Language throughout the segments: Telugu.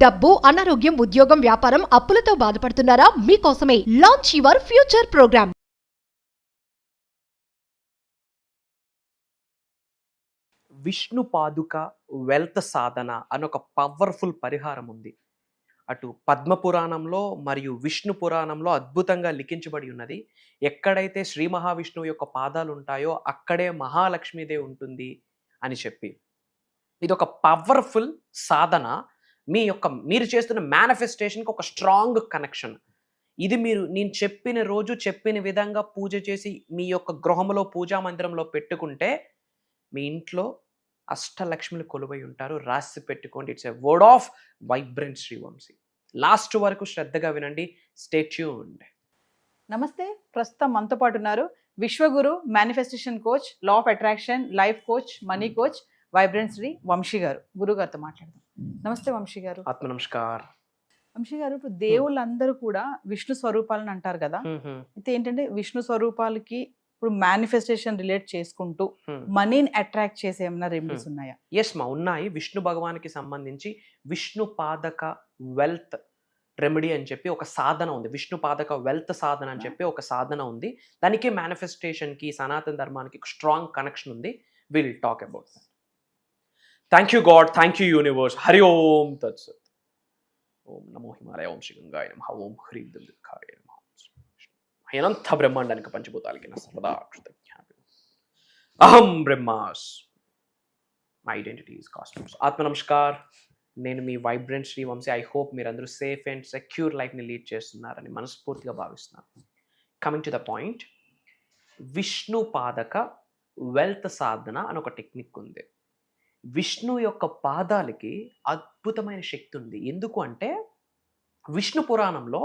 డబ్బు, అనారోగ్యం, ఉద్యోగం, వ్యాపారం, అప్పులతో బాధపడుతున్నారా? మీకోసమే launch your future program. Vishnu Paduka wealth Sadhana అని ఒక పవర్ఫుల్ పరిహారం ఉంది. అటు పద్మ పురాణంలో మరియు విష్ణు పురాణంలో అద్భుతంగా లిఖించబడి ఉన్నది. ఎక్కడైతే శ్రీ మహావిష్ణువు యొక్క పాదాలు ఉంటాయో అక్కడే మహాలక్ష్మీదేవి ఉంటుంది అని చెప్పి, ఇది ఒక పవర్ఫుల్ సాధన. మీరు చేస్తున్న మేనిఫెస్టేషన్కి ఒక స్ట్రాంగ్ కనెక్షన్. ఇది నేను చెప్పిన రోజు చెప్పిన విధంగా పూజ చేసి మీ యొక్క గృహంలో పూజా మందిరంలో పెట్టుకుంటే మీ ఇంట్లో అష్టలక్ష్మిలు కొలువై ఉంటారు. రాసి పెట్టుకోండి. It's a word of vibrant Srivamsi. Last వరకు శ్రద్ధగా వినండి. Stay tuned. నమస్తే. ప్రస్తుతం మనతో పాటు ఉన్నారు విశ్వగురు, manifestation coach, law of attraction, life coach, money coach, vibrant Shri Vamsi garu. గురుగారితో మాట్లాడదాం. నమస్తే వంశీ గారు. ఆత్మ నమస్కార్. వంశీ గారు, ఇప్పుడు దేవుళ్ళందరూ కూడా విష్ణు స్వరూపాలని అంటారు కదా. అయితే ఏంటంటే విష్ణు స్వరూపాలకి ఇప్పుడు మేనిఫెస్టేషన్ రిలేట్ చేసుకుంటూ మనీని అట్రాక్ట్ చేసే ఏమైనా రెమెడీస్ ఉన్నాయా? ఎస్ మా ఉన్నాయి. విష్ణు భగవానికి సంబంధించి విష్ణు పాదక వెల్త్ రెమెడీ అని చెప్పి ఒక సాధన ఉంది. విష్ణు పాదక వెల్త్ సాధన అని చెప్పి ఒక సాధన ఉంది. దానికి మేనిఫెస్టేషన్కి, సనాతన ధర్మానికి స్ట్రాంగ్ కనెక్షన్ ఉంది. Will talk about that. Thank you God, thank you universe. Hari ఓం తత్సత్. ఓం నమో హిమాలయ, ఓం శ్రీ గంగాయ నమః, ఓం హ్రీం దుర్గాయ నమః. అనంత బ్రహ్మాండానికి పంచభూతాలకి నా సర్వదా కృతజ్ఞాపి. అహం బ్రహ్మాస్. My identity is cosmos. ఆత్మ నమస్కార్. నేను మీ vibrant Shri Vamshi. I hope మీరందరూ సేఫ్ అండ్ సెక్యూర్ లైఫ్ని లీడ్ చేస్తున్నారని మనస్ఫూర్తిగా భావిస్తున్నాను. Coming to the point, Vishnu Paduka wealth Sadhana అని ఒక టెక్నిక్ ఉంది. విష్ణు యొక్క పాదాలకి అద్భుతమైన శక్తి ఉంది. ఎందుకు అంటే విష్ణు పురాణంలో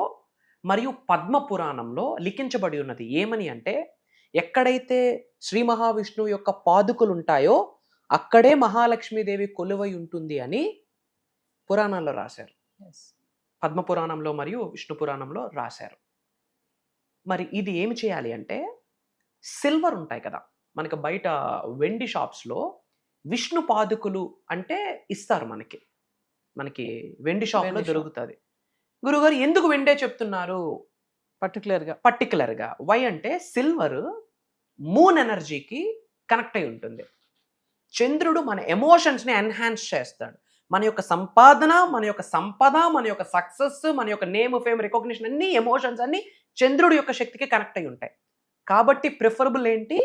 మరియు పద్మ పురాణంలో లిఖించబడి ఉన్నది. ఏమని అంటే, ఎక్కడైతే శ్రీ మహావిష్ణువు యొక్క పాదుకలు ఉంటాయో అక్కడే మహాలక్ష్మీదేవి కొలువై ఉంటుంది అని పురాణాల్లో రాశారు. పద్మ పురాణంలో మరియు విష్ణు పురాణంలో రాశారు. మరి ఇది ఏమి చేయాలి అంటే, సిల్వర్ ఉంటాయి కదా మనకి బయట వెండి షాప్స్లో విష్ణు పాదుకులు అంటే ఇస్తారు. మనకి వెండి షాప్లో దొరుకుతుంది. గురుగారు ఎందుకు వెండే చెప్తున్నారు పర్టికులర్గా? వై అంటే సిల్వర్ మూన్ ఎనర్జీకి కనెక్ట్ అయి ఉంటుంది. చంద్రుడు మన ఎమోషన్స్ని ఎన్హాన్స్ చేస్తాడు. మన యొక్క సంపాదన, మన యొక్క సంపద, మన యొక్క సక్సెస్, మన యొక్క నేమ్, ఫేమ్, రికగ్నిషన్ అన్ని ఎమోషన్స్ అన్ని చంద్రుడి యొక్క శక్తికి కనెక్ట్ అయి ఉంటాయి. కాబట్టి ప్రిఫరబుల్ ఏంటి?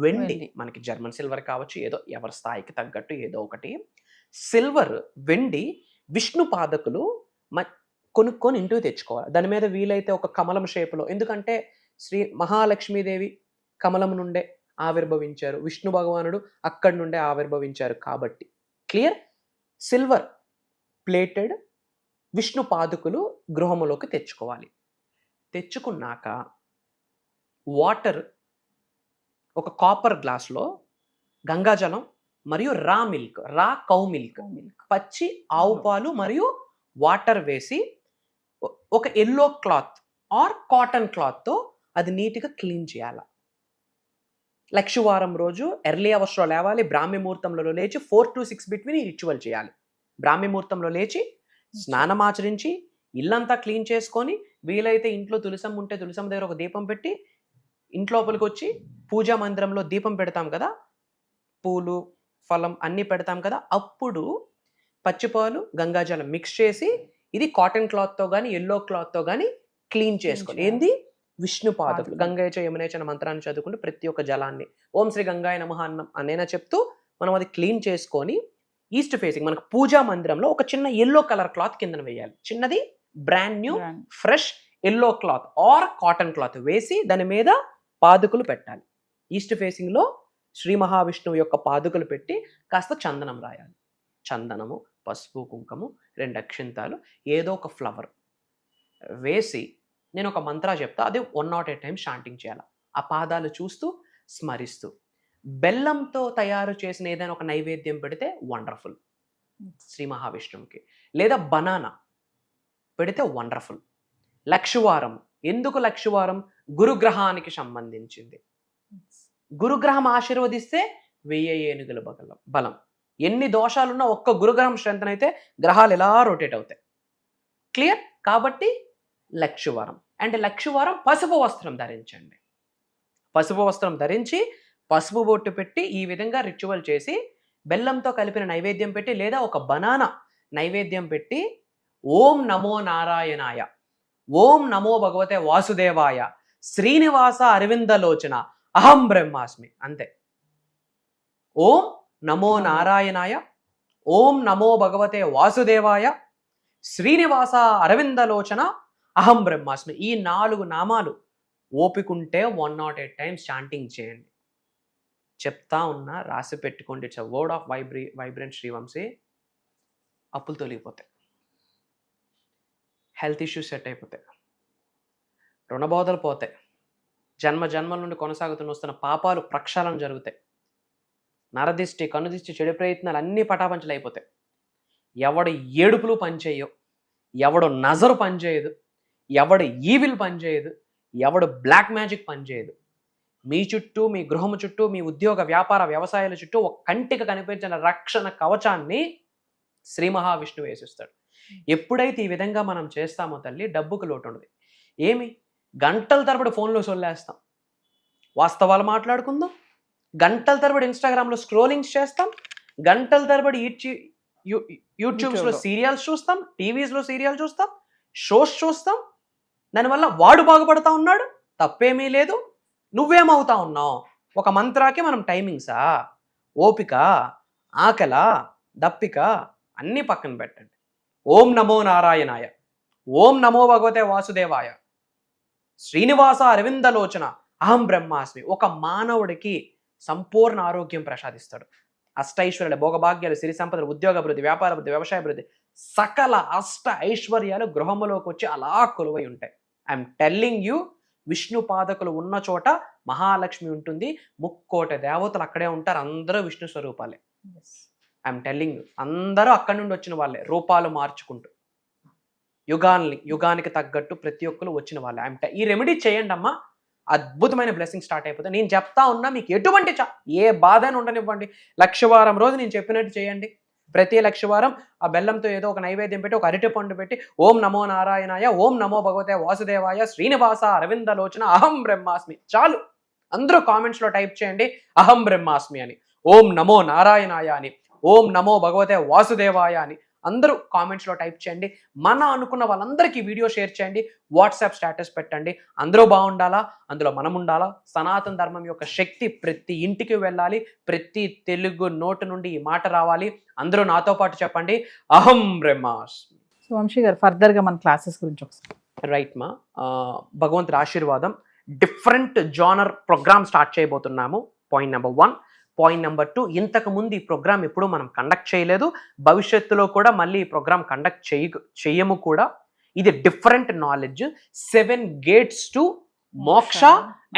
వెండి. మనకి జర్మన్ సిల్వర్ కావచ్చు, ఏదో ఎవరి స్థాయికి తగ్గట్టు ఏదో ఒకటి. సిల్వర్, వెండి, విష్ణు పాదకులు కొనుక్కొని ఇంటికి తెచ్చుకోవాలి. దాని మీద వీలైతే ఒక కమలం షేపులో, ఎందుకంటే శ్రీ మహాలక్ష్మీదేవి కమలం నుండే ఆవిర్భవించారు, విష్ణు భగవానుడు అక్కడి నుండే ఆవిర్భవించారు. కాబట్టి క్లియర్, సిల్వర్ ప్లేటెడ్ విష్ణు పాదుకులు గృహములోకి తెచ్చుకోవాలి. తెచ్చుకున్నాక వాటర్, ఒక కాపర్ గ్లాస్లో గంగాజలం మరియు రా కౌ మిల్క్, పచ్చి ఆవు పాలు మరియు వాటర్ వేసి ఒక ఎల్లో క్లాత్ ఆర్ కాటన్ క్లాత్తో అది నీట్గా క్లీన్ చేయాలి. లక్షవారం రోజు ఎర్లీ అవర్స్లో లేవాలి. బ్రాహ్మీ ముహూర్తంలో లేచి 4 to 6 బిట్వీన్ ఈ రిచువల్ చేయాలి. బ్రాహ్మీ ముహూర్తంలో లేచి స్నానం ఆచరించి ఇల్లంతా క్లీన్ చేసుకొని, వీలైతే ఇంట్లో తులసమ్మ ఉంటే తులసమ్మ దగ్గర ఒక దీపం పెట్టి ఇంట్లోపలికి వచ్చి పూజా మందిరంలో దీపం పెడతాం కదా, పూలు ఫలం అన్నీ పెడతాం కదా, అప్పుడు పచ్చిపాలు గంగాజలం మిక్స్ చేసి ఇది కాటన్ క్లాత్తో కానీ ఎల్లో క్లాత్తో కానీ క్లీన్ చేసుకోవాలి. ఏంది? విష్ణు పాదకులు. గంగాయచ యమునేచ అనే మంత్రాన్ని చదువుకుంటూ ప్రతి ఒక్క జలాన్ని ఓం శ్రీ గంగాయ నమః అనేనా చెప్తూ మనం అది క్లీన్ చేసుకొని ఈస్ట్ ఫేసింగ్ మనకు పూజా మందిరంలో ఒక చిన్న ఎల్లో కలర్ క్లాత్ కిందన వేయాలి. చిన్నది brand new fresh yellow cloth or cotton cloth వేసి దాని మీద పాదుకులు పెట్టాలి. ఈస్ట్ ఫేసింగ్లో శ్రీ మహావిష్ణువు యొక్క పాదుకలు పెట్టి కాస్త చందనం రాయాలి. చందనము, పసుపు, కుంకుమ, 2 అక్షింతాలు, ఏదో ఒక ఫ్లవర్ వేసి నేను ఒక మంత్ర చెప్తా, అది 108 times చాంటింగ్ చేయాలి. ఆ పాదాలు చూస్తూ స్మరిస్తూ. బెల్లంతో తయారు చేసిన ఏదైనా ఒక నైవేద్యం పెడితే వండర్ఫుల్ శ్రీ మహావిష్ణువుకి, లేదా బనానా పెడితే వండర్ఫుల్. లక్షవారం, ఎందుకు లక్షవారం? గురుగ్రహానికి సంబంధించింది. గురుగ్రహం ఆశీర్వదిస్తే 1000 ఏనుగుల బలం. ఎన్ని దోషాలున్నా ఒక్క గురుగ్రహం స్ట్రెంత్ అయితే గ్రహాలు ఎలా రొటేట్ అవుతాయి. క్లియర్? కాబట్టి లక్షవారం. అండ్ లక్షవారం పసుపు వస్త్రం ధరించండి. పసుపు వస్త్రం ధరించి పసుపు బొట్టు పెట్టి ఈ విధంగా రిచువల్ చేసి బెల్లంతో కలిపిన నైవేద్యం పెట్టి లేదా ఒక బనానా నైవేద్యం పెట్టి ఓం నమో నారాయణాయ, ఓం నమో భగవతే వాసుదేవాయ, శ్రీనివాస అరవిందలోచన, అహం బ్రహ్మాస్మి, అంతే. ఓం నమో నారాయణాయ, ఓం నమో భగవతే వాసుదేవాయ, శ్రీనివాస అరవిందలోచన, అహం బ్రహ్మాస్మి. ఈ 4 నామాలు ఓపికంటే 108 టైమ్స్ చాంటింగ్ చేయండి. చెప్తా ఉన్నా, రాసి పెట్టుకోండి. It's a word of vibrant Srivamshi. అప్పులు తొలగిపోతాయి, హెల్త్ ఇష్యూస్ సెట్ అయిపోతాయి, రుణబోధలు పోతాయి, జన్మల నుండి కొనసాగుతున్న వస్తున్న పాపాలు ప్రక్షాళన జరుగుతాయి, నరదిష్టి, కనుదిష్టి, చెడు ప్రయత్నాలు అన్నీ పటాపంచలు అయిపోతాయి. ఎవడు ఏడుపులు పనిచేయవు, ఎవడు నజరు పనిచేయదు, ఎవడు ఈవిల్ పనిచేయదు, ఎవడు బ్లాక్ మ్యాజిక్ పనిచేయదు. మీ చుట్టూ, మీ గృహము చుట్టూ, మీ ఉద్యోగ వ్యాపార వ్యవసాయాల చుట్టూ ఒక కంటికి కనిపించిన రక్షణ కవచాన్ని శ్రీ మహావిష్ణువు వేసిస్తాడు. ఎప్పుడైతే ఈ విధంగా మనం చేస్తామో తల్లి, డబ్బుకు లోటు ఉండదు. ఏమి గంటల తరబడి ఫోన్లో సొల్లేస్తాం, వాస్తవాలు మాట్లాడుకుందాం, గంటల తరబడి ఇన్స్టాగ్రామ్లో స్క్రోలింగ్స్ చేస్తాం, గంటల తరబడి యూట్యూబ్స్లో సీరియల్స్ చూస్తాం, టీవీస్లో సీరియల్ చూస్తాం, షోస్ చూస్తాం. దానివల్ల వాడు బాగుపడతా ఉన్నాడు, తప్పేమీ లేదు. నువ్వేమవుతా ఉన్నావు? ఒక మంత్రాకి మనం టైమింగ్సా, ఓపిక, ఆకల, దప్పిక అన్నీ పక్కన పెట్టండి. ఓం నమో నారాయణాయ, ఓం నమో భగవతే వాసుదేవాయ, శ్రీనివాస అరవిందలోచన, అహం బ్రహ్మాస్మి. ఒక మానవుడికి సంపూర్ణ ఆరోగ్యం ప్రసాదిస్తాడు. అష్టైశ్వర్యాలు, భోగభాగ్యాలు, సిరి సంపదలు, ఉద్యోగాభివృద్ధి, వ్యాపారాభివృద్ధి, వ్యవసాయాభివృద్ధి, సకల అష్ట ఐశ్వర్యాలు గృహములోకి వచ్చి అలా కొలువై ఉంటాయి. ఐఎమ్ టెల్లింగ్ యూ, విష్ణు పాదకులు ఉన్న చోట మహాలక్ష్మి ఉంటుంది, 3,000,000 దేవతలు అక్కడే ఉంటారు, అందరూ విష్ణు స్వరూపాలే. ఐఎమ్ టెల్లింగ్ యూ, అందరూ అక్కడి నుండి వచ్చిన వాళ్ళే, రూపాలు మార్చుకుంటూ యుగానికి తగ్గట్టు ప్రతి ఒక్కరు వచ్చిన వాళ్ళే. ఈ రెమెడీ చేయండి అమ్మా, అద్భుతమైన బ్లెస్సింగ్ స్టార్ట్ అయిపోతుంది. నేను చెప్తా ఉన్నా, మీకు ఎటువంటి ఏ బాధ అని ఉండనివ్వండి. లక్షవారం రోజు నేను చెప్పినట్టు చేయండి. ప్రతి లక్షవారం ఆ బెల్లంతో ఏదో ఒక నైవేద్యం పెట్టి, ఒక అరటి పండు పెట్టి, ఓం నమో నారాయణాయ, ఓం నమో భగవతే వాసుదేవాయ, శ్రీనివాస అరవిందలోచన, అహం బ్రహ్మాస్మి. చాలు, అందరూ కామెంట్స్లో టైప్ చేయండి అహం బ్రహ్మాస్మి అని, ఓం నమో నారాయణాయ అని, ఓం నమో భగవతే వాసుదేవాయ అని అందరూ కామెంట్స్లో టైప్ చేయండి. మన అనుకున్న వాళ్ళందరికీ వీడియో షేర్ చేయండి, వాట్సాప్ స్టేటస్ పెట్టండి. అందరూ బాగుండాలా, అందులో మనం ఉండాలా. సనాతన ధర్మం యొక్క శక్తి ప్రతి ఇంటికి వెళ్ళాలి, ప్రతి తెలుగు నోటు నుండి ఈ మాట రావాలి. అందరూ నాతో పాటు చెప్పండి అహం బ్రహ్మాస్మి. సో వంశీ గారు, ఫర్దర్గా మన క్లాసెస్ గురించి ఒకసారి. రైట్ మా, భగవంతుడి ఆశీర్వాదం, డిఫరెంట్ జానర్ ప్రోగ్రామ్ స్టార్ట్ చేయబోతున్నాము. Point number 1. పాయింట్ నెంబర్ 2, ఇంతకు ముందు ఈ ప్రోగ్రామ్ ఎప్పుడూ మనం కండక్ట్ చేయలేదు, భవిష్యత్తులో కూడా మళ్ళీ ఈ ప్రోగ్రామ్ కండక్ట్ చేయము కూడా. ఇది డిఫరెంట్ నాలెడ్జ్. 7 gates టు మోక్ష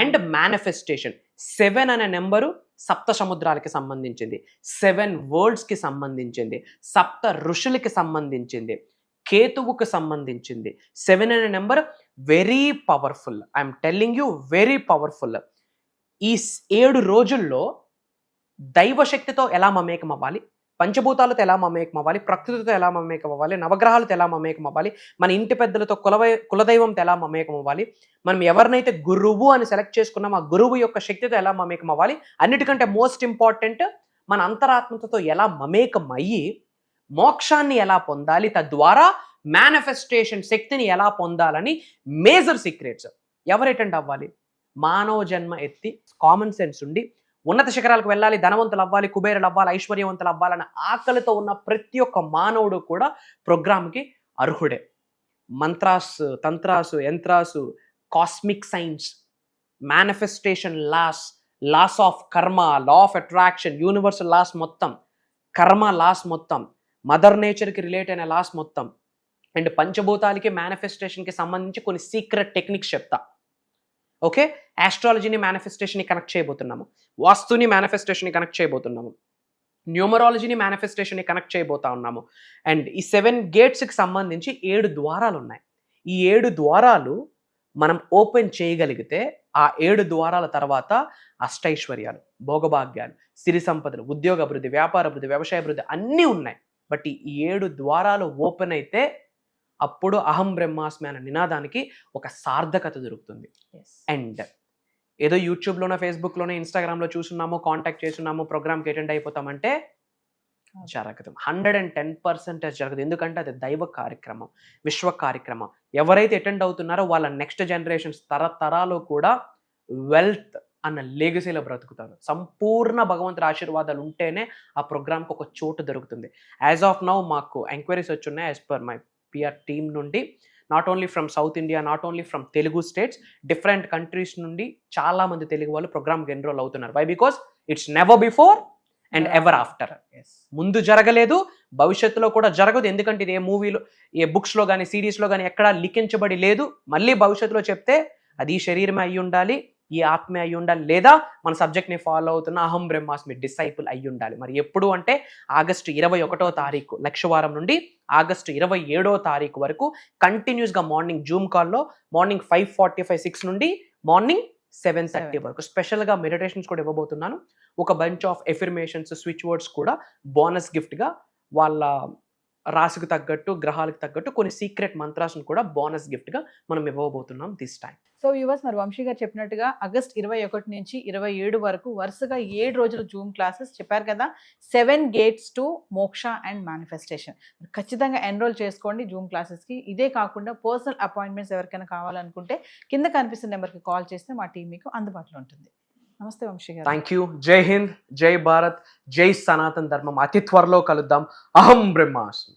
అండ్ మేనిఫెస్టేషన్. 7 అనే నెంబరు సప్త సముద్రాలకి సంబంధించింది, 7 worldsకి సంబంధించింది, సప్త ఋషులకి సంబంధించింది, కేతువుకు సంబంధించింది. 7 అనే number very powerful. I'm telling you, very powerful. ఈ 7 రోజుల్లో దైవశక్తితో ఎలా మమేకం అవ్వాలి, పంచభూతాలతో ఎలా మమేకం అవ్వాలి, ప్రకృతితో ఎలా మమేకం అవ్వాలి, నవగ్రహాలతో ఎలా మమేకం అవ్వాలి, మన ఇంటి పెద్దలతో కులదైవంతో ఎలా మమేకం అవ్వాలి, మనం ఎవరినైతే గురువు అని సెలెక్ట్ చేసుకున్నాం ఆ గురువు యొక్క శక్తితో ఎలా మమేకం అవ్వాలి, అన్నిటికంటే మోస్ట్ ఇంపార్టెంట్ మన అంతరాత్మతో ఎలా మమేకం అయ్యి మోక్షాన్ని ఎలా పొందాలి, తద్వారా మేనిఫెస్టేషన్ శక్తిని ఎలా పొందాలని మేజర్ సీక్రెట్స్. ఎవరు అటెండ్ అవ్వాలి? మానవ జన్మ ఎత్తి కామన్ సెన్స్ ఉండి ఉన్నత శిఖరాలకు వెళ్ళాలి, ధనవంతులు అవ్వాలి, కుబేరులు అవ్వాలి, ఐశ్వర్యవంతులు అవ్వాలన్న ఆకలితో ఉన్న ప్రతి ఒక్క మానవుడు కూడా ప్రోగ్రామ్కి అర్హుడే. Mantras, tantras, yantras, cosmic science, manifestation laws of karma, law of attraction, universal laws మొత్తం, కర్మ లాస్ మొత్తం, మదర్ నేచర్కి రిలేట్ అయిన లాస్ మొత్తం, అండ్ పంచభూతాలకి మేనిఫెస్టేషన్కి సంబంధించి కొన్ని సీక్రెట్ టెక్నిక్స్ చెప్తా. ఓకే, ఆస్ట్రాలజీని మేనిఫెస్టేషన్ని కనెక్ట్ చేయబోతున్నాము, వాస్తుని మేనిఫెస్టేషన్ని కనెక్ట్ చేయబోతున్నాము, న్యూమరాలజీని మేనిఫెస్టేషన్ని కనెక్ట్ చేయబోతా ఉన్నాము. అండ్ ఈ 7 gatesకి సంబంధించి 7 ద్వారాలు ఉన్నాయి. ఈ 7 ద్వారాలు మనం ఓపెన్ చేయగలిగితే ఆ 7 ద్వారాల తర్వాత అష్టైశ్వర్యాలు, భోగభాగ్యాలు, సిరి సంపదలు, ఉద్యోగ అభివృద్ధి, వ్యాపార అభివృద్ధి, వ్యవసాయ అభివృద్ధి అన్నీ ఉన్నాయి. బట్ ఈ 7 ద్వారాలు ఓపెన్ అయితే అప్పుడు అహం బ్రహ్మాస్మి అనే నినాదానికి ఒక సార్థకత దొరుకుతుంది. అండ్ ఏదో యూట్యూబ్లోనో, ఫేస్బుక్లోనో, ఇన్స్టాగ్రామ్లో చూస్తున్నామో, కాంటాక్ట్ చేస్తున్నామో, ప్రోగ్రామ్కి అటెండ్ అయిపోతామంటే జరగదు. 110% జరగదు. ఎందుకంటే అది దైవ కార్యక్రమం, విశ్వ కార్యక్రమం. ఎవరైతే అటెండ్ అవుతున్నారో వాళ్ళ నెక్స్ట్ జనరేషన్స్ తరతరాలు కూడా వెల్త్ అన్న లెగసీలో బ్రతుకుతారు. సంపూర్ణ భగవంతుడి ఆశీర్వాదాలు ఉంటేనే ఆ ప్రోగ్రామ్కి ఒక చోటు దొరుకుతుంది. యాజ్ ఆఫ్ నౌ మాకు ఎంక్వైరీస్ వచ్చున్నాయి as per my PR team నుండి. Not only from South India, not only from Telugu states, different countries నుండి చాలా మంది తెలుగు వాళ్ళు ప్రోగ్రామ్కి ఎన్రోల్ అవుతున్నారు. Why? Because it's never before and ever after. ముందు జరగలేదు, భవిష్యత్తులో కూడా జరగదు. ఎందుకంటే ఇది ఏ మూవీలో, ఏ బుక్స్లో కానీ, సిరీస్లో కానీ ఎక్కడా లిఖించబడి లేదు. మళ్ళీ భవిష్యత్తులో చెప్తే అది ఈ శరీరమే అయి ఉండాలి, ఈ ఆత్మే అయి ఉండాలి, లేదా మన సబ్జెక్ట్ని ఫాలో అవుతున్న అహం బ్రహ్మాస్మి డిసైపుల్ అయి ఉండాలి. మరి ఎప్పుడు అంటే ఆగస్టు 21వ తారీఖు లక్షవారం నుండి ఆగస్టు 27వ తారీఖు వరకు కంటిన్యూస్గా మార్నింగ్ జూమ్ కాల్లో మార్నింగ్ 5:45, 6 నుండి మార్నింగ్ 7:30 వరకు స్పెషల్గా మెడిటేషన్స్ కూడా ఇవ్వబోతున్నాను. ఒక bunch of affirmations, switch words కూడా బోనస్ గిఫ్ట్గా వాళ్ళ రాశికి తగ్గట్టు, గ్రహాలకు తగ్గట్టు కొన్ని సీక్రెట్ మంత్రాలను కూడా బోనస్ గిఫ్ట్గా మనం ఇవ్వబోతున్నాం దిస్ టైం. సో వ్యూవర్స్, మరి వంశీ గారు చెప్పినట్టుగా ఆగస్ట్ 21 నుంచి 27 వరకు వరుసగా 7 రోజులు జూమ్ క్లాసెస్ చెప్పారు కదా. 7 gates టు మోక్ష అండ్ మేనిఫెస్టేషన్. ఖచ్చితంగా ఎన్రోల్ చేసుకోండి జూమ్ క్లాసెస్కి. ఇదే కాకుండా పర్సనల్ అపాయింట్మెంట్స్ ఎవరికైనా కావాలనుకుంటే కింద కనిపిస్తున్న నెంబర్కి కాల్ చేస్తే మా టీం మీకు అందుబాటులో ఉంటుంది. నమస్తే వంశీ గారు. Thank you. జై హింద్, జై భారత్, జై సనాతన్ ధర్మం. అతి త్వరలో కలుద్దాం. అహం బ్రహ్మాస్మి.